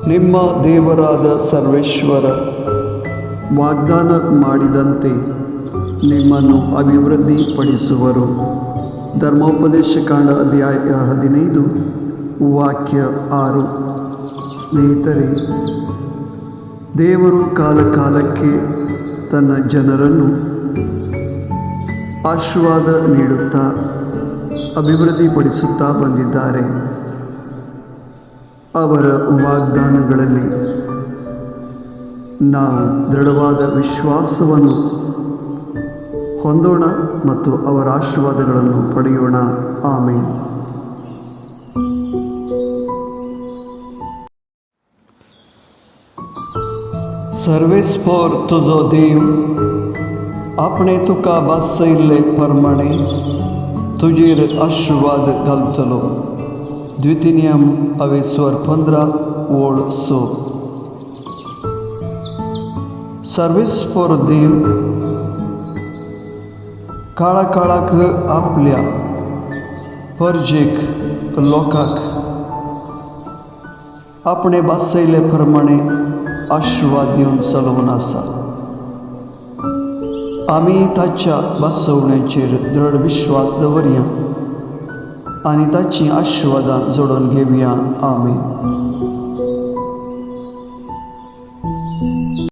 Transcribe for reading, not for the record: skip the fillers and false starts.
ನಿಮ್ಮ ದೇವರಾದ ಸರ್ವೇಶ್ವರ ವಾಗ್ದಾನ ಮಾಡಿದಂತೆ ನಿಮ್ಮನ್ನು ಅಭಿವೃದ್ಧಿಪಡಿಸುವರು. ಧರ್ಮೋಪದೇಶ ಕಾಂಡ ಅಧ್ಯಾಯ 15 ವಾಕ್ಯ 6. ಸ್ನೇಹಿತರೆ, ದೇವರು ಕಾಲಕ್ಕೆ ತನ್ನ ಜನರನ್ನು ಆಶೀರ್ವಾದ ನೀಡುತ್ತಾ ಅಭಿವೃದ್ಧಿಪಡಿಸುತ್ತಾ ಬಂದಿದ್ದಾರೆ. ಅವರ ವಾಗ್ದಾನಗಳಲ್ಲಿ ನಾವು ದೃಢವಾದ ವಿಶ್ವಾಸವನ್ನು ಹೊಂದೋಣ ಮತ್ತು ಅವರ ಆಶೀರ್ವಾದಗಳನ್ನು ಪಡೆಯೋಣ. ಆಮೇನ್. सर्वेस्पर तुझो देव आपणे तुका बासयल्ले प्रमाणे तुजेर आशीर्वाद घालतलो. द्वितीयम अवेस्वर 15:6. सर्वेस्पर देव काळाक आपल्या परजेक लोकांक आपणे बासयले प्रमाणे आशीर्वाद दिवन चलोवन आसा. आमी ताच्या बासवण्याचेर दृढ विश्वास दवरया आनी ताची आशीर्वादां जोडून घेवया. आमेन.